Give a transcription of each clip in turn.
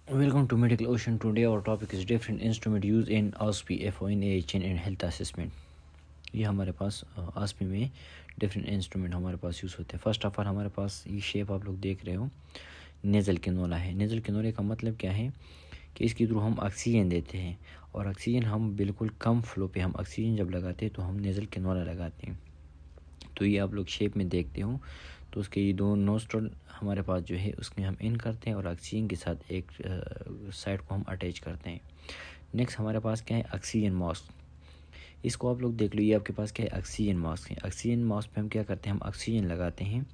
Welcome to Medical Ocean. Today our topic is different instrument used in ASPE, FONAHN and health assessment. ये हमारे पास ASPE में different instrument हमारे पास use होते हैं। First of all हमारे पास ये शेप आप लोग देख रहे हो, नेज़ल कैनोला है। नेज़ल कैनोला का मतलब क्या है कि इसके थ्रू हम ऑक्सीजन देते हैं, और ऑक्सीजन हम बिल्कुल कम फ्लो पे हम ऑक्सीजन जब लगाते हैं तो हम नेज़ल कैनोला लगाते हैं। तो ये आप लोग शेप में देखते हो, तो उसके ये दो नोस्ट्रल हमारे पास जो है उसमें हम इन करते हैं और ऑक्सीजन के साथ एक साइड को हम अटैच करते हैं। नेक्स्ट हमारे पास क्या है, ऑक्सीजन मास्क। इसको आप लोग देख लो, ये आपके पास क्या है, ऑक्सीजन मास्क है। ऑक्सीजन मास्क पे हम क्या करते हैं, हम ऑक्सीजन लगाते हैं।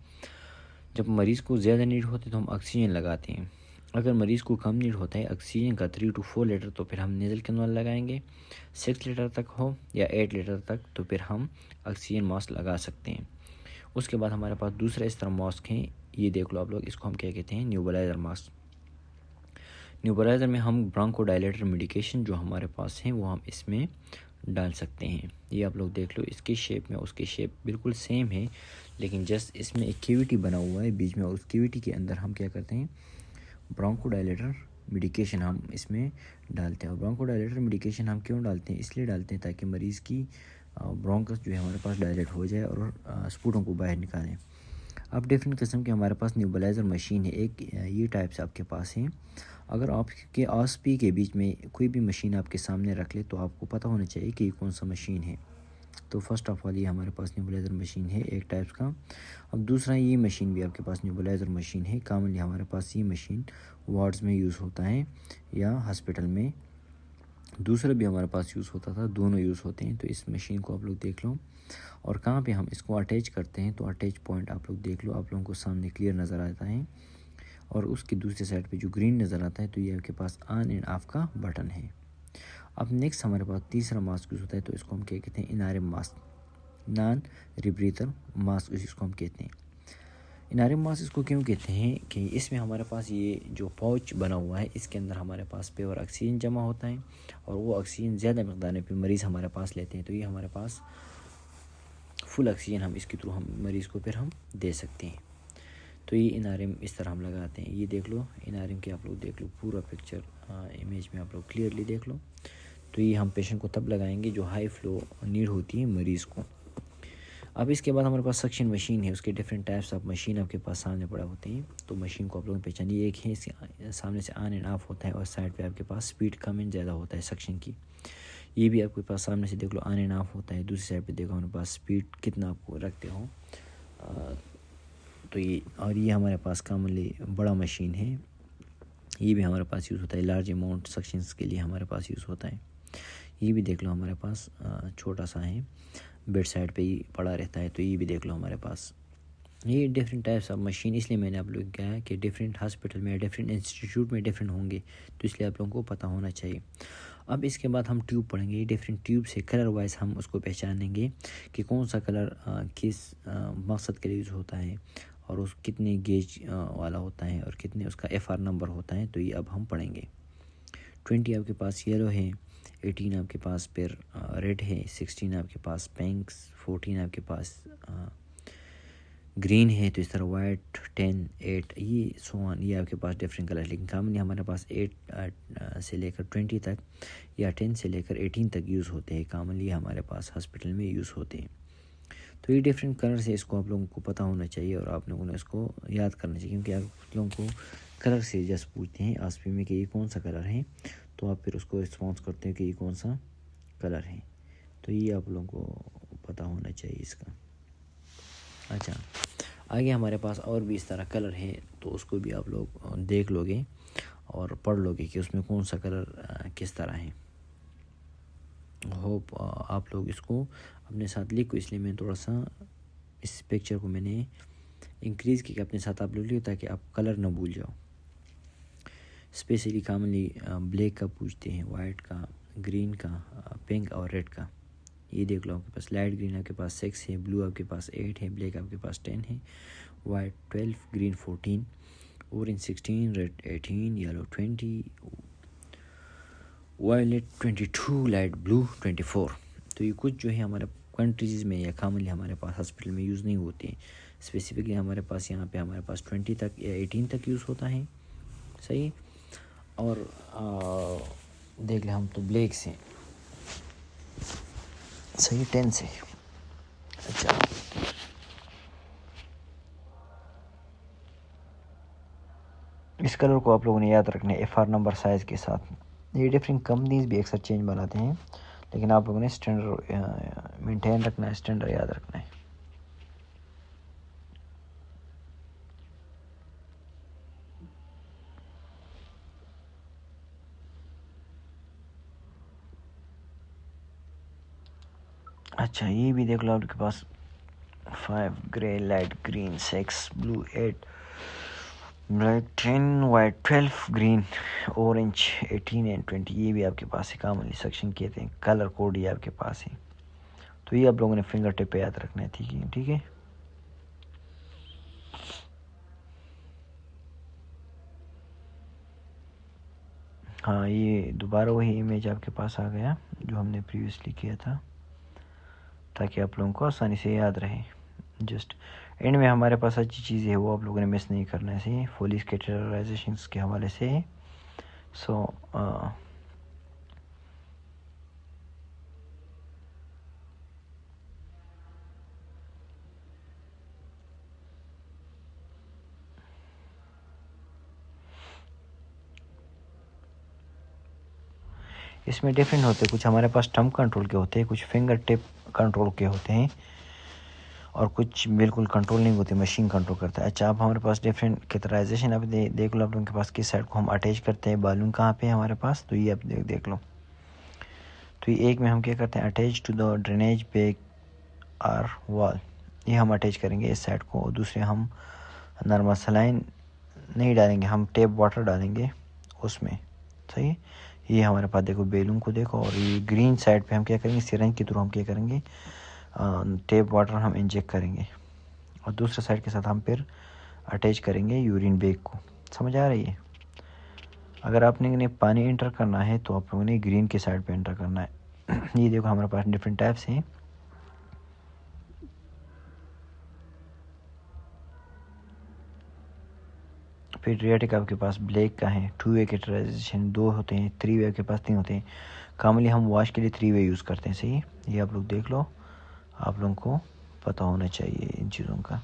जब मरीज़ को ज़्यादा नीड होती है तो हम ऑक्सीजन लगाते हैं। अगर मरीज़ को कम नीड होता है ऑक्सीजन का 3 to 4 लीटर, तो फिर हम नेज़ल कैनोला लगाएंगे। 6 लीटर तक हो या 8 लीटर तक, तो फिर हम ऑक्सीजन मास्क लगा सकते हैं। उसके बाद हमारे पास दूसरा इस तरह मास्क है, ये देख लो आप लोग, इसको हम क्या कहते हैं, न्यूबलाइज़र मास्क। न्यूबलाइज़र में हम ब्रोंकोडायलेटर मेडिकेशन जो हमारे पास हैं वो हम इसमें डाल सकते हैं। ये आप लोग देख लो, इसकी शेप में उसकी शेप बिल्कुल सेम है, लेकिन जस्ट इसमें एक कैविटी बना हुआ है बीच में, और उस कैविटी के अंदर हम क्या करते हैं, ब्रोंकोडायलेटर मेडिकेशन हम इसमें डालते हैं। और ब्रोंकोडायलेटर मेडिकेशन हम क्यों डालते हैं, इसलिए डालते हैं ताकि मरीज़ की ब्रोंकस जो है हमारे पास डायलेट हो जाए और स्पूटों को बाहर निकालें। अब डिफरेंट किस्म के हमारे पास न्यूबलाइज़र मशीन है। एक ये टाइप से आपके पास है। अगर आपके ASPE के बीच में कोई भी मशीन आपके सामने रख ले तो आपको पता होना चाहिए कि ये कौन सा मशीन है। तो फर्स्ट ऑफ ऑल ये हमारे पास न्यूबलाइज़र मशीन है एक टाइप्स का। अब दूसरा ये मशीन भी आपके पास न्यूबलाइज़र मशीन है। कॉमनली हमारे पास ये मशीन वार्ड्स में यूज़ होता है या हॉस्पिटल में। दूसरा भी हमारे पास यूज़ होता था, दोनों यूज़ होते हैं। तो इस मशीन को आप लोग देख लो, और कहाँ पे हम इसको अटैच करते हैं, तो अटैच पॉइंट आप लोग देख लो, आप लोगों को सामने क्लियर नज़र आता है। और उसकी दूसरी साइड पे जो ग्रीन नज़र आता है, तो ये आपके पास ऑन एंड ऑफ का बटन है। अब नेक्स्ट हमारे पास तीसरा मास्क यूज़ होता है, तो इसको हम क्या कहते हैं, इनारिम मास्क, नॉन रिब्रीथर मास्क इसको हम कहते हैं। इनारिम मास्क इसको क्यों कहते हैं कि इसमें हमारे पास ये जो पाउच बना हुआ है, इसके अंदर हमारे पास प्योर ऑक्सीजन जमा होता है, और वो ऑक्सीजन ज़्यादा मकदार पे मरीज़ हमारे पास लेते हैं। तो ये हमारे पास फुल ऑक्सीजन हम इसके थ्रू हम मरीज़ को फिर हम दे सकते हैं। तो ये इनारिम इस तरह हम लगाते हैं। ये देख लो इनारिम की आप लोग देख लो, पूरा पिक्चर इमेज में आप लोग क्लियरली देख लो। तो ये हम पेशेंट को तब लगाएंगे जो हाई फ्लो नीड होती है मरीज़ को। अब इसके बाद हमारे पास सक्शन मशीन है, उसके डिफरेंट टाइप्स ऑफ मशीन आपके पास सामने पड़ा होते हैं। तो मशीन को आप लोगों ने पहचानिए, एक है इसके सामने से ऑन एंड ऑफ होता है, और साइड पे आपके पास स्पीड कम एंड ज़्यादा होता है सक्शन की। ये भी आपके पास सामने से देख लो ऑन एंड ऑफ होता है। दूसरी साइड पे देखो हमारे पास स्पीड कितना आपको रखते हो। तो ये हमारे पास कॉमनली बड़ा मशीन है। ये भी हमारे पास यूज़ होता है, लार्ज अमाउंट सक्शंस के लिए हमारे पास यूज़ होता है। ये भी देख लो हमारे पास छोटा सा है, बेड साइड पे ही पड़ा रहता है। तो ये भी देख लो हमारे पास। ये डिफरेंट टाइप्स ऑफ मशीन, इसलिए मैंने आप लोगों को कहा कि डिफरेंट हॉस्पिटल में डिफरेंट इंस्टीट्यूट में डिफरेंट होंगे, तो इसलिए आप लोगों को पता होना चाहिए। अब इसके बाद हम ट्यूब पढ़ेंगे। डिफरेंट ट्यूब से कलर वाइज हम उसको पहचानेंगे कि कौन सा कलर किस मकसद के लिए यूज़ होता है, और उस कितने गेज वाला होता है, और कितने उसका FR नंबर होता है। तो ये अब हम पढ़ेंगे। 20 आपके पास येलो है, 18 आपके पास फिर रेड है, 16 आपके पास पिंक, 14 आपके पास ग्रीन है। तो इस तरह वाइट 10, 8 ये सोन, ये आपके पास डिफरेंट कलर। लेकिन कॉमनली हमारे पास 8 से लेकर 20 तक या 10 से लेकर 18 तक यूज़ होते हैं। कॉमनली हमारे पास हॉस्पिटल में यूज़ होते हैं। तो ये डिफरेंट कलर से इसको आप लोगों को पता होना चाहिए, और आप लोगों ने इसको याद करना चाहिए, क्योंकि आप लोगों को कलर से जस्ट पूछते हैं ASPE में कि ये कौन सा कलर है, तो आप फिर उसको रिस्पॉन्स करते हैं कि ये कौन सा कलर है। तो ये आप लोगों को पता होना चाहिए इसका। अच्छा, आगे हमारे पास और भी इस तरह कलर है, तो उसको भी आप लोग देख लोगे और पढ़ लोगे कि उसमें कौन सा कलर किस तरह है। होप आप लोग इसको अपने साथ लिखो, इसलिए मैं थोड़ा सा इस पिक्चर को मैंने इंक्रीज़ किया अपने साथ आप लोग लिखो, ताकि आप कलर ना भूल जाओ। स्पेशली कॉमनली ब्लैक का पूछते हैं, वाइट का, ग्रीन का, पिंक और रेड का। ये देख लो आपके पास लाइट ग्रीन आपके पास 6 है, ब्लू आपके पास 8 है, ब्लैक आपके पास 10 है, white 12, green 14, orange 16, red 18, yellow 20, violet 22, light blue 24। तो ये कुछ जो है हमारे कंट्रीज़ में या कॉमनली हमारे पास हॉस्पिटल में यूज़ नहीं होते हैं। स्पेसिफिकली हमारे पास यहाँ पे हमारे पास 20 तक या 18 तक यूज़ होता है। सही। और देख ले हम तो ब्लैक से सही 10 से। अच्छा इस कलर को आप लोगों ने याद रखना है FR नंबर साइज़ के साथ। ये डिफरेंट कंपनीज भी अक्सर चेंज बनाते हैं, लेकिन आप लोगों ने स्टैंडर्ड मेंटेन रखना है, स्टैंडर्ड याद रखना है। अच्छा ये भी देख लो आपके पास 5 grey, light green 6, blue 8, black 10, white 12, green orange 18 and 20। ये भी आपके पास है, कॉमनली सेक्शन कहते हैं, कलर कोड ये आपके पास है। तो ये आप लोगों ने फिंगर टिप पे याद रखना है, ठीक है। हाँ ये दोबारा वही इमेज आपके पास आ गया जो हमने प्रीवियसली किया था, ताकि आप लोगों को आसानी से याद रहे। जस्ट एंड में हमारे पास अच्छी चीज़ है, वो आप लोगों ने मिस नहीं करना है, सही। पुलिस कैटेगराइजेशन के हवाले से सो इसमें डिफरेंट होते हैं, कुछ हमारे पास टर्म कंट्रोल के होते हैं, कुछ फिंगर टिप कंट्रोल के होते हैं, और कुछ बिल्कुल कंट्रोल नहीं होते, मशीन कंट्रोल करता है। अच्छा अब हमारे पास डिफरेंट कैटेगराइजेशन अब देख लो आप लोगों के पास किस साइड को हम अटैच करते हैं, बालून कहाँ पे है हमारे पास, तो ये आप देख लो। तो ये एक में हम क्या करते हैं, attach to the drainage bag or wall, ये हम अटैच करेंगे इस साइड को। और दूसरे हम नॉर्मल सलाइन नहीं डालेंगे, हम टेप वाटर डालेंगे उसमें, सही। ये हमारे पास देखो बैलून को देखो, और ये ग्रीन साइड पे हम क्या करेंगे, सिरिंज के थ्रू हम क्या करेंगे, टेप वाटर हम इंजेक्ट करेंगे, और दूसरे साइड के साथ हम फिर अटैच करेंगे यूरिन बैग को। समझ आ रही है। अगर आपने पानी एंटर करना है तो आप लोगों ने ग्रीन के साइड पे एंटर करना है। ये देखो हमारे पास डिफरेंट टाइप्स हैं। पेट्रियाटिक आपके पास ब्लैक का है, 2 वे कैटेगराइजेशन 2 होते हैं, 3 वे के पास 3 होते हैं। कॉमनली हम वॉश के लिए 3 वे यूज़ करते हैं, सही। ये आप लोग देख लो, आप लोगों को पता होना चाहिए इन चीज़ों का।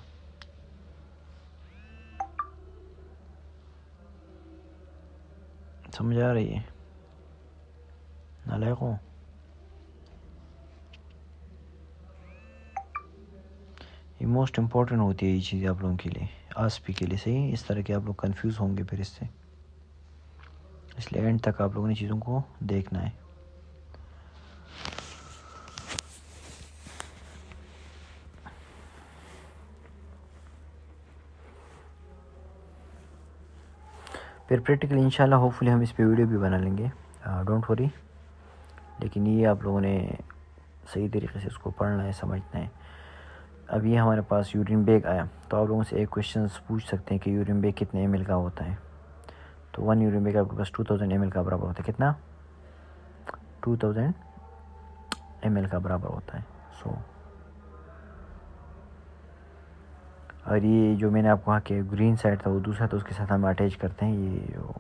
समझ आ रही है नालायकों। ये मोस्ट इम्पोर्टेंट होती है ये चीज़ आप लोगों के लिए, आसपी के लिए, सही। इस तरह के आप लोग कंफ्यूज होंगे फिर इससे, इसलिए एंड तक आप लोगों ने चीज़ों को देखना है। फिर प्रैक्टिकली इंशाल्लाह होपफुली हम इस पे वीडियो भी बना लेंगे, डोंट वरी। लेकिन ये आप लोगों ने सही तरीके से इसको पढ़ना है, समझना है। अब ये हमारे पास यूरिन बैग आया, तो आप लोगों से एक क्वेश्चन पूछ सकते हैं कि यूरिन बैग कितने ml का होता है। तो 1 यूरिन बैग आपके पास 2000 ml का बराबर होता है। कितना? 2000 ml का बराबर होता है। सो और ये जो मैंने आपको कहा कि ग्रीन साइड था वो दूसरा, तो उसके साथ हम अटैच करते हैं ये जो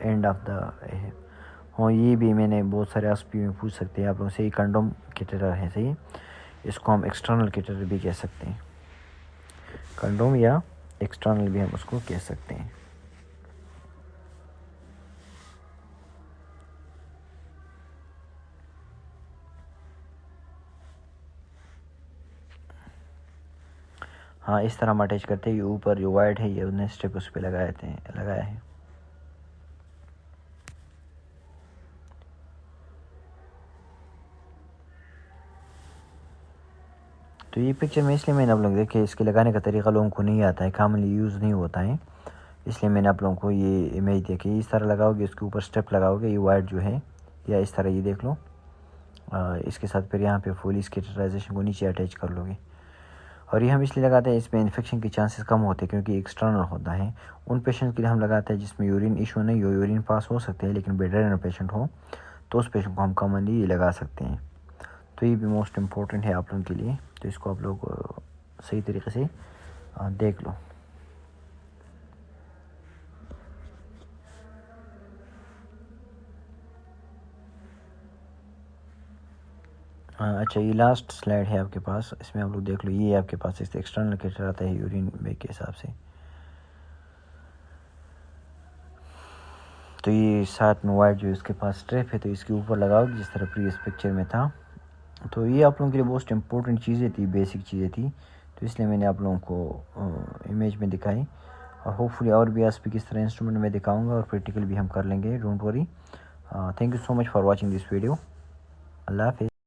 एंड ऑफ द है। हाँ ये भी मैंने बहुत सारे आसपी में पूछ सकते हैं आप लोगों से, ये कंडोम कैटेटर है, सही। इसको हम एक्सटर्नल कैटेटर भी कह सकते हैं, कंडोम या एक्सटर्नल भी हम उसको कह सकते हैं। हाँ इस तरह हम अटैच करते हैं। ये ऊपर जो वाइट है ये उन्हें स्टेप उस पर लगाया है। तो ये पिक्चर में इसलिए मैंने आप लोग देखे, इसके लगाने का तरीका लोगों को नहीं आता है, कॉमनली यूज़ नहीं होता है, इसलिए मैंने आप लोगों को ये इमेज देखी। इस तरह लगाओगे, इसके ऊपर स्टेप लगाओगे, ये वाइट जो है, या इस तरह ये देख लो, इसके साथ फिर यहाँ पे फुल स्केटराइजेशन को नीचे अटैच कर लोगे। और ये हम इसलिए लगाते हैं, इसमें इन्फेक्शन के चांसेस कम होते हैं क्योंकि एक्सटर्नल होता है। उन पेशेंट के लिए हम लगाते हैं जिसमें यूरिन इशू नहीं हो, यूरिन पास हो सकते हैं लेकिन बेडरिडन पेशेंट हो, तो उस पेशेंट को हम कॉमनली ये लगा सकते हैं। तो ये भी मोस्ट इम्पोर्टेंट है आप लोगों के लिए, तो इसको आप लोग सही तरीके से देख लो। अच्छा, ये लास्ट स्लाइड है आपके पास, इसमें आप लोग देख लो, ये आपके पास इस एक्सटर्नल कैरेक्टर आता है यूरिन बैग के हिसाब से। तो ये साथ में वाइट जो इसके पास स्ट्रिप है तो इसके ऊपर लगाओगे जिस तरह प्रीवियस पिक्चर में था। तो ये आप लोगों के लिए मोस्ट इम्पोर्टेंट चीज़ें थी, बेसिक चीज़ें थी, तो इसलिए मैंने आप लोगों को इमेज में दिखाई। और होपफुली और भी एसपी किस तरह इंस्ट्रूमेंट में दिखाऊंगा और प्रैक्टिकल भी हम कर लेंगे, don't worry. Thank you so much for watching this video. अल्लाह हाफिज़।